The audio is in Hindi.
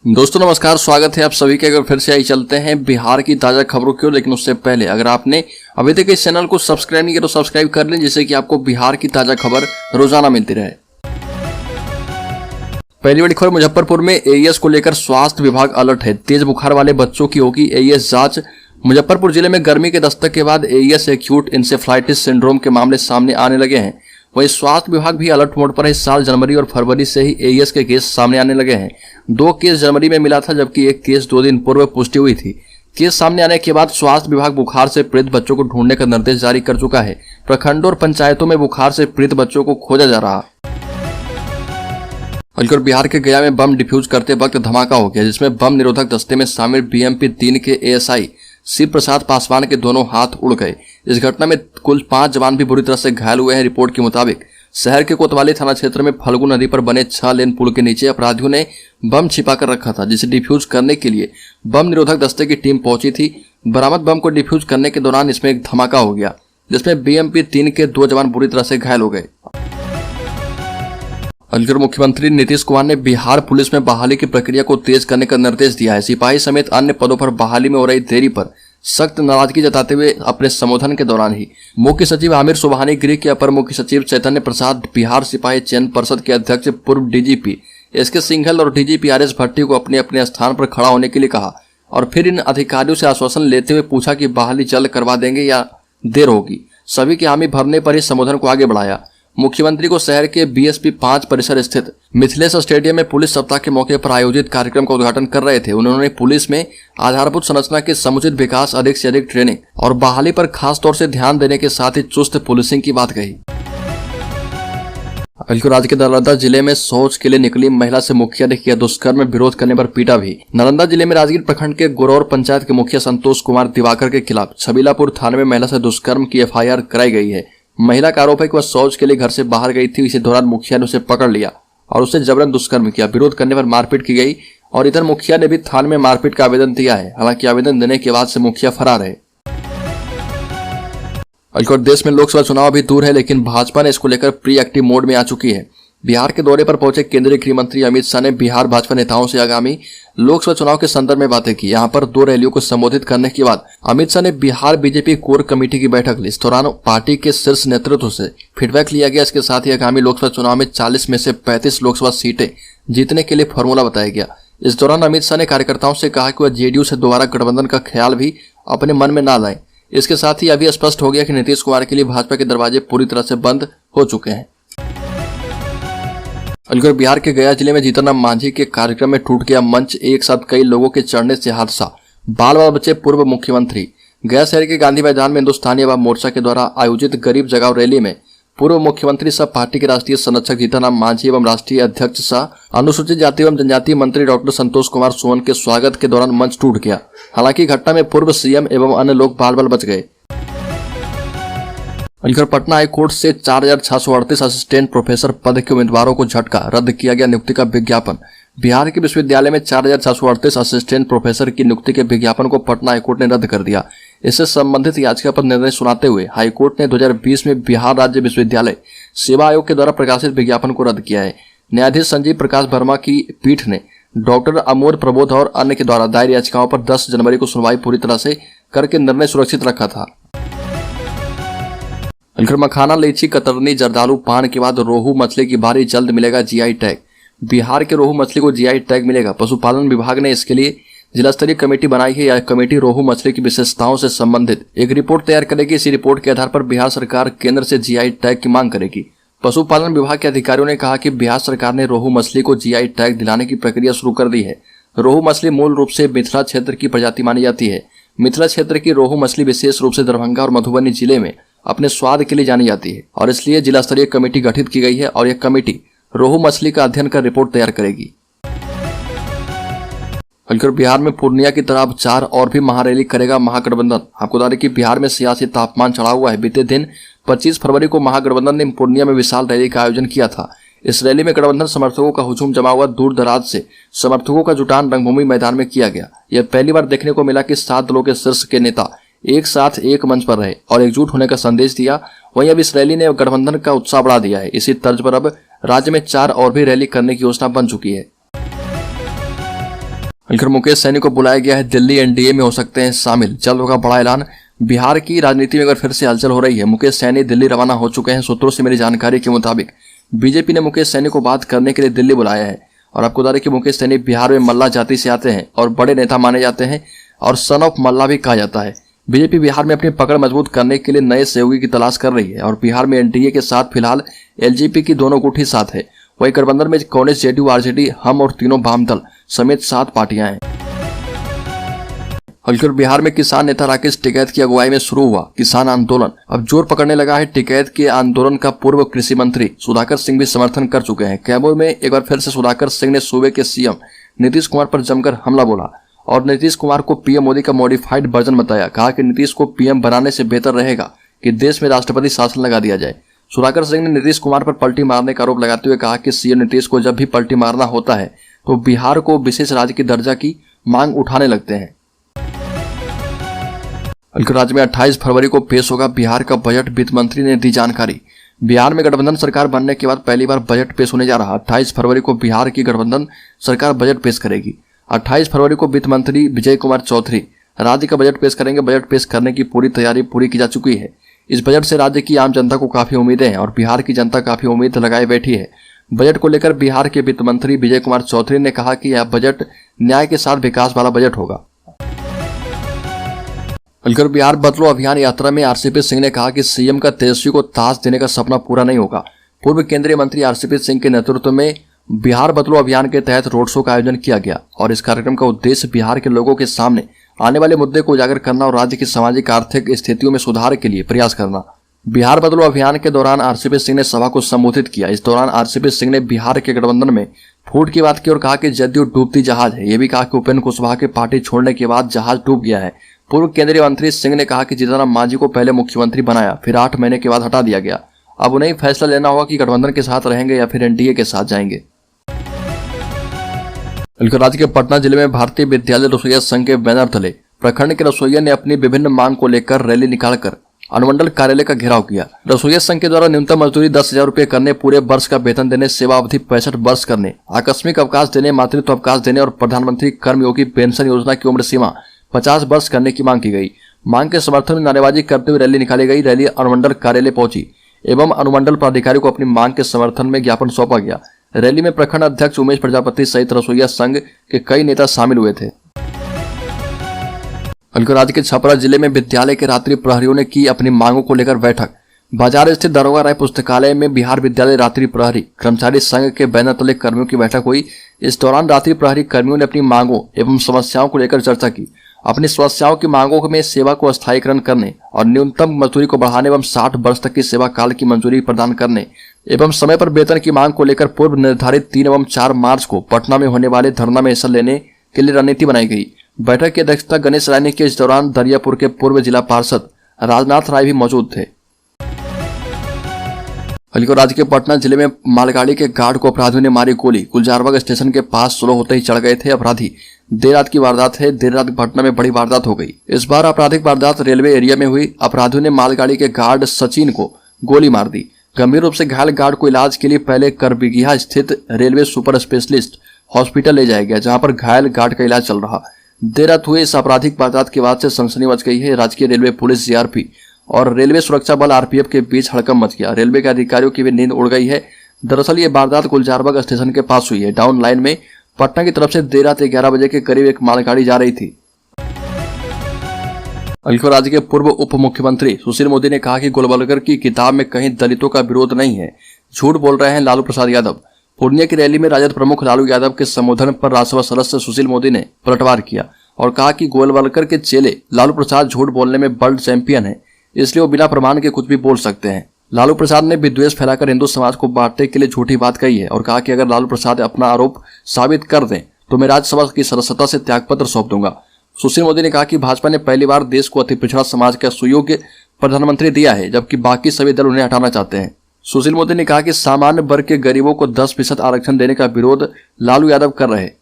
दोस्तों नमस्कार, स्वागत है आप सभी के। अगर फिर से आई चलते हैं बिहार की ताजा खबरों की ओर, लेकिन उससे पहले अगर आपने अभी तक इस चैनल को सब्सक्राइब नहीं किया तो सब्सक्राइब कर लें, जिससे कि आपको बिहार की ताजा खबर रोजाना मिलती रहे। पहली बड़ी खबर, मुजफ्फरपुर में एईएस को लेकर स्वास्थ्य विभाग अलर्ट है। तेज बुखार वाले बच्चों की होगी एईएस जांच। मुजफ्फरपुर जिले में गर्मी के दस्तक के बाद एईएस एक्यूट इंसेफ्लाइटिस सिंड्रोम के मामले सामने आने लगे हैं। वहीं स्वास्थ्य विभाग भी अलर्ट मोड पर है। इस साल जनवरी और फरवरी से ही एईएस के केस सामने आने लगे हैं। 2 केस जनवरी में मिला था, जबकि एक केस 2 दिन पूर्व पुष्टि हुई थी। केस सामने आने के बाद स्वास्थ्य विभाग बुखार से पीड़ित बच्चों को ढूंढने का निर्देश जारी कर चुका है। प्रखंडों और पंचायतों में बुखार से पीड़ित बच्चों को खोजा जा रहा है। और बिहार के गया में बम डिफ्यूज करते वक्त धमाका हो गया, जिसमें बम निरोधक दस्ते में शामिल बीएमपी 3 के एएसआई शिव प्रसाद पासवान के दोनों हाथ उड़ गए। इस घटना में कुल 5 जवान भी बुरी तरह से घायल हुए हैं। रिपोर्ट के मुताबिक शहर के कोतवाली थाना क्षेत्र में फल्गु नदी पर बने 6 लेन पुल के नीचे अपराधियों ने बम छिपाकर रखा था, जिसे डिफ्यूज करने के लिए बम निरोधक दस्ते की टीम पहुंची थी। बरामद बम को डिफ्यूज करने के दौरान इसमें एक धमाका हो गया, जिसमें बीएमपी 3 के 2 जवान बुरी तरह से घायल हो गए। मुख्यमंत्री नीतीश कुमार ने बिहार पुलिस में बहाली की प्रक्रिया को तेज करने का निर्देश दिया है। सिपाही समेत अन्य पदों पर बहाली में हो रही देरी पर सख्त नाराजगी जताते हुए अपने संबोधन के दौरान ही मुख्य सचिव आमिर सुबहानी, गृह के अपर मुख्य सचिव चैतन्य प्रसाद, बिहार सिपाही चयन परिषद के अध्यक्ष पूर्व डीजीपी एसके सिंघल और डीजीपी आरएस भट्टी को अपने अपने स्थान पर खड़ा होने के लिए कहा और फिर इन अधिकारियों से आश्वासन लेते हुए पूछा कि बहाली जल्द करवा देंगे या देर होगी। सभी के हामी भरने पर ही संबोधन को आगे बढ़ाया। मुख्यमंत्री को शहर के बीएसपी 5 परिसर स्थित मिथिलेश स्टेडियम में पुलिस सप्ताह के मौके पर आयोजित कार्यक्रम का उद्घाटन कर रहे थे। उन्होंने पुलिस में आधारभूत संरचना के समुचित विकास, अधिक से अधिक ट्रेनिंग और बहाली पर खास तौर से ध्यान देने के साथ ही चुस्त पुलिसिंग की बात कही। राज्य के नालंदा जिले में शौच के लिए निकली महिला से मुखिया ने किया दुष्कर्म में विरोध करने पर पीटा भी। नालंदा जिले में राजगीर प्रखंड के गोरौर पंचायत के मुखिया संतोष कुमार दिवाकर के खिलाफ छबीलापुर थाने में महिला से दुष्कर्म की एफआईआर कराई गई है। महिला का आरोप है कि वह शौच के लिए घर से बाहर गई थी। इसी दौरान मुखिया ने उसे पकड़ लिया और उससे जबरन दुष्कर्म किया। विरोध करने पर मारपीट की गई और इधर मुखिया ने भी थाने में मारपीट का आवेदन दिया है। हालांकि आवेदन देने के बाद से मुखिया फरार है। देश में लोकसभा चुनाव अभी दूर है, लेकिन भाजपा ने इसको लेकर प्री एक्टिव मोड में आ चुकी है। बिहार के दौरे पर पहुंचे केंद्रीय गृह मंत्री अमित शाह ने बिहार भाजपा नेताओं से आगामी लोकसभा चुनाव के संदर्भ में बातें की। यहां पर 2 रैलियों को संबोधित करने के बाद अमित शाह ने बिहार बीजेपी कोर कमेटी की बैठक ली। इस दौरान पार्टी के शीर्ष नेतृत्व से फीडबैक लिया गया। इसके साथ ही आगामी लोकसभा चुनाव में 40 में से 35 लोकसभा सीटें जीतने के लिए फॉर्मूला बताया गया। इस दौरान अमित शाह ने कार्यकर्ताओं से कहा कि वह जेडीयू से दोबारा गठबंधन का ख्याल भी अपने मन में ना लाएं। इसके साथ ही अभी स्पष्ट हो गया कि नीतीश कुमार के लिए भाजपा के दरवाजे पूरी तरह से बंद हो चुके हैं। बिहार के गया जिले में जीतनराम मांझी के कार्यक्रम में टूट गया मंच। एक साथ कई लोगों के चढ़ने से हादसा, बाल बाल बचे पूर्व मुख्यमंत्री। गया शहर के गांधी मैदान में हिंदुस्तानी अवाम मोर्चा के द्वारा आयोजित गरीब जगाओ रैली में पूर्व मुख्यमंत्री सह पार्टी के राष्ट्रीय संरक्षक जीतनराम मांझी एवं राष्ट्रीय अध्यक्ष सह अनुसूचित जाति एवं जनजाति मंत्री डॉक्टर संतोष कुमार सोन के स्वागत के दौरान मंच टूट गया। हालांकि घटना में पूर्व सीएम एवं अन्य लोग बाल बाल बच गए। पटना हाई कोर्ट से 4638 असिस्टेंट प्रोफेसर पद के उम्मीदवारों को झटका, रद्द किया गया नियुक्ति का विज्ञापन। बिहार के विश्वविद्यालय में 4638 असिस्टेंट प्रोफेसर की नियुक्ति के विज्ञापन को पटना हाईकोर्ट ने रद्द कर दिया। इससे संबंधित याचिका पर निर्णय सुनाते हुए हाईकोर्ट ने 2020 में बिहार राज्य विश्वविद्यालय सेवा आयोग के द्वारा प्रकाशित विज्ञापन को रद्द किया है। न्यायाधीश संजीव प्रकाश वर्मा की पीठ ने डॉक्टर अमोद प्रबोध और अन्य के द्वारा दायर याचिकाओं पर 10 जनवरी को सुनवाई पूरी तरह से करके निर्णय सुरक्षित रखा था। मखाना, लीची, कतरनी, जर्दालू, पान के बाद रोहू मछली की बारी, जल्द मिलेगा जीआई टैग। बिहार के रोहू मछली को जीआई टैग मिलेगा। पशुपालन विभाग ने इसके लिए जिला स्तरीय कमेटी बनाई है। यह कमेटी रोहू मछली की विशेषताओं से संबंधित एक रिपोर्ट तैयार करेगी। इसी रिपोर्ट के आधार पर बिहार सरकार केंद्र से जीआई टैग की मांग करेगी। पशुपालन विभाग के अधिकारियों ने कहा कि बिहार सरकार ने रोहू मछली को जीआई टैग दिलाने की प्रक्रिया शुरू कर दी है। रोहू मछली मूल रूप से मिथिला क्षेत्र की प्रजाति मानी जाती है। मिथिला क्षेत्र की रोहू मछली विशेष रूप से दरभंगा और मधुबनी जिले में अपने स्वाद के लिए जानी जाती है और इसलिए जिला स्तरीय कमेटी गठित की गई है और यह कमेटी रोहू मछली का अध्ययन कर रिपोर्ट तैयार करेगी। बिहार में पूर्णिया की तरह 4 और भी महारैली करेगा महागठबंधन। आपको बता दें कि बिहार में सियासी तापमान चढ़ा हुआ है। बीते दिन 25 फरवरी को महागठबंधन ने पूर्णिया में विशाल रैली का आयोजन किया था। इस रैली में गठबंधन समर्थकों का हुजूम जमा हुआ। दूर दराज से समर्थकों का जुटान रंगभूमि मैदान में किया गया। यह पहली बार देखने को मिला कि 7 दलों के शीर्ष के नेता एक साथ एक मंच पर रहे और एकजुट होने का संदेश दिया। वहीं अब इस रैली ने गठबंधन का उत्साह बढ़ा दिया है। इसी तर्ज पर अब राज्य में 4 और भी रैली करने की योजना बन चुकी है। अंकर मुकेश सैनी को बुलाया गया है दिल्ली, एनडीए में हो सकते हैं शामिल, जल्द होगा बड़ा ऐलान। बिहार की राजनीति में अगर फिर से हलचल हो रही है। मुकेश सैनी दिल्ली रवाना हो चुके हैं। सूत्रों से मिली जानकारी के मुताबिक बीजेपी ने मुकेश सैनी को बात करने के लिए दिल्ली बुलाया है। और आपको बता दें कि मुकेश सैनी बिहार में मल्ला जाति से आते हैं और बड़े नेता माने जाते हैं और सन ऑफ मल्ला भी कहा जाता है। बीजेपी बिहार में अपनी पकड़ मजबूत करने के लिए नए सहयोगी की तलाश कर रही है और बिहार में एनडीए के साथ फिलहाल एलजेपी की दोनों गुठी साथ है। वही गठबंधन में कांग्रेस, जेडीयू, आरजेडी, हम और तीनों वाम दल समेत 7 पार्टियां हैं। हल्कर बिहार में किसान नेता राकेश टिकैत की अगुवाई में शुरू हुआ किसान आंदोलन अब जोर पकड़ने लगा है। टिकैत के आंदोलन का पूर्व कृषि मंत्री सुधाकर सिंह भी समर्थन कर चुके हैं। कैमूर में एक बार फिर से सुधाकर सिंह ने सूबे के सीएम नीतीश कुमार पर जमकर हमला बोला और नीतीश कुमार को पीएम मोदी का मॉडिफाइड वर्जन बताया। कहा कि नीतीश को पीएम बनाने से बेहतर रहेगा कि देश में राष्ट्रपति शासन लगा दिया जाए। सुधाकर सिंह ने नीतीश कुमार पर पलटी मारने का आरोप लगाते हुए कहा कि सीएम नीतीश को जब भी पलटी मारना होता है तो बिहार को विशेष राज्य की दर्जा की मांग उठाने लगते हैं। राज्य में 28 फरवरी को पेश होगा बिहार का बजट, वित्त मंत्री ने दी जानकारी। बिहार में गठबंधन सरकार बनने के बाद पहली बार बजट पेश होने जा रहा। 28 फरवरी को बिहार की गठबंधन सरकार बजट पेश करेगी। 28 फरवरी को वित्त मंत्री विजय कुमार चौधरी राज्य का बजट पेश करेंगे। बजट पेश करने की पूरी तैयारी पूरी की जा चुकी है। इस बजट से राज्य की आम जनता को काफी उम्मीदें हैं और बिहार की जनता काफी उम्मीद लगाए बैठी है। बजट को लेकर बिहार के वित्त मंत्री विजय कुमार चौधरी ने कहा कि यह बजट न्याय के साथ विकास वाला बजट होगा। बिहार बदलो अभियान यात्रा में आरसीपी सिंह ने कहा कि सीएम का तेजस्वी को ताज देने का सपना पूरा नहीं होगा। पूर्व केंद्रीय मंत्री आरसीपी सिंह के नेतृत्व में बिहार बदलो अभियान के तहत रोड शो का आयोजन किया गया और इस कार्यक्रम का उद्देश्य बिहार के लोगों के सामने आने वाले मुद्दे को उजागर करना और राज्य की सामाजिक आर्थिक स्थितियों में सुधार के लिए प्रयास करना। बिहार बदलो अभियान के दौरान आरसीपी सिंह ने सभा को संबोधित किया। इस दौरान आरसीपी सिंह ने बिहार के गठबंधन में फूट की बात की और कहा कि जदयू डूबती जहाज है। यह भी कहा कि उपेंद्र कुशवाहा के पार्टी छोड़ने के बाद जहाज डूब गया है। पूर्व केंद्रीय मंत्री सिंह ने कहा कि जीतनराम मांझी को पहले मुख्यमंत्री बनाया, फिर 8 महीने के बाद हटा दिया गया। अब उन्हें फैसला लेना होगा कि गठबंधन के साथ रहेंगे या फिर एनडीए के साथ जाएंगे। राज्य के पटना जिले में भारतीय विद्यालय रसोइया संघ के बैनर तले प्रखंड के रसोइया ने अपनी विभिन्न मांग को लेकर रैली निकालकर अनुमंडल कार्यालय का घेराव किया। रसोइया संघ के द्वारा न्यूनतम मजदूरी 10,000 रुपये करने, पूरे वर्ष का वेतन देने, सेवा अवधि 65 वर्ष करने, आकस्मिक अवकाश देने, मातृत्व अवकाश देने और प्रधानमंत्री कर्मयोगी पेंशन योजना की उम्र सीमा 50 वर्ष करने की मांग की गई। मांग के समर्थन में नारेबाजी करते हुए रैली निकाली गई। रैली अनुमंडल कार्यालय पहुंची एवं अनुमंडल पदाधिकारी को अपनी मांग के समर्थन में ज्ञापन सौंपा गया। रैली में प्रखंड अध्यक्ष उमेश प्रजापति सहित रसोइया संघ के कई नेता शामिल हुए थे। राज्य के छपरा जिले में विद्यालय के रात्रि प्रहरियों ने की अपनी मांगों को लेकर बैठक। बाजार स्थित दरोगा राय पुस्तकालय में बिहार विद्यालय रात्रि प्रहरी कर्मचारी संघ के बैनर तले कर्मियों की बैठक हुई। इस दौरान रात्रि प्रहरी कर्मियों ने अपनी मांगों एवं समस्याओं को लेकर चर्चा की। अपनी समस्याओं की मांगों में सेवा को अस्थायीकरण करने और न्यूनतम मजदूरी को बढ़ाने एवं 60 वर्ष तक की सेवा काल की मंजूरी प्रदान करने एवं समय पर वेतन की मांग को लेकर पूर्व निर्धारित 3 एवं 4 मार्च को पटना में होने वाले धरना में हिस्सा लेने के लिए रणनीति बनाई गई। बैठक की अध्यक्षता गणेश राय ने की। इस दौरान दरियापुर के पूर्व जिला पार्षद राजनाथ राय भी मौजूद थे। राज्य के पटना जिले में मालगाड़ी के गार्ड को अपराधियों ने मारी गोली। गुलजारबाग स्टेशन के पास सुलह होते ही चढ़ गए थे अपराधी। देर रात की वारदात है। देर रात पटना में बड़ी वारदात हो गई। इस बार आपराधिक वारदात रेलवे एरिया में हुई। अपराधियों ने मालगाड़ी के गार्ड सचिन को गोली मार दी। गंभीर रूप से घायल गार्ड को इलाज के लिए पहले करबिगिया स्थित रेलवे सुपर स्पेशलिस्ट हॉस्पिटल ले जाया गया, जहां पर घायल गार्ड का इलाज चल रहा। देर रात हुए इस आपराधिक वारदात के बाद से सनसनी मच गई है। राज्य रेलवे पुलिस जीआरपी और रेलवे सुरक्षा बल आरपीएफ के बीच हड़कंप मच गया। रेलवे के अधिकारियों की भी नींद उड़ गई है। दरअसल ये वारदात गुलजारबाग स्टेशन के पास हुई है। डाउन लाइन में पटना की तरफ से देर रात 11 बजे के करीब एक मालगाड़ी जा रही थी। राज्य के पूर्व उप मुख्यमंत्री सुशील मोदी ने कहा कि गोलवलकर की किताब में कहीं दलितों का विरोध नहीं है। झूठ बोल रहे हैं लालू प्रसाद यादव। पूर्णिया की रैली में राजद प्रमुख लालू यादव के संबोधन पर राज्यसभा सदस्य सुशील मोदी ने पलटवार किया और कहा कि गोलवलकर के चेले लालू प्रसाद झूठ बोलने में वर्ल्ड चैंपियन है, इसलिए वो बिना प्रमाण के कुछ भी बोल सकते हैं। लालू प्रसाद ने विद्वेष फैलाकर हिंदू समाज को बांटने के लिए झूठी बात कही है और कहा कि अगर लालू प्रसाद अपना आरोप साबित कर दें तो मैं राज्यसभा की सदस्यता से त्यागपत्र सौंप दूंगा। सुशील मोदी ने कहा कि भाजपा ने पहली बार देश को अति पिछड़ा समाज का सुयोग्य प्रधानमंत्री दिया है, जबकि बाकी सभी दल उन्हें हटाना चाहते हैं। सुशील मोदी ने कहा कि सामान्य वर्ग के गरीबों को 10% आरक्षण देने का विरोध लालू यादव कर रहे हैं।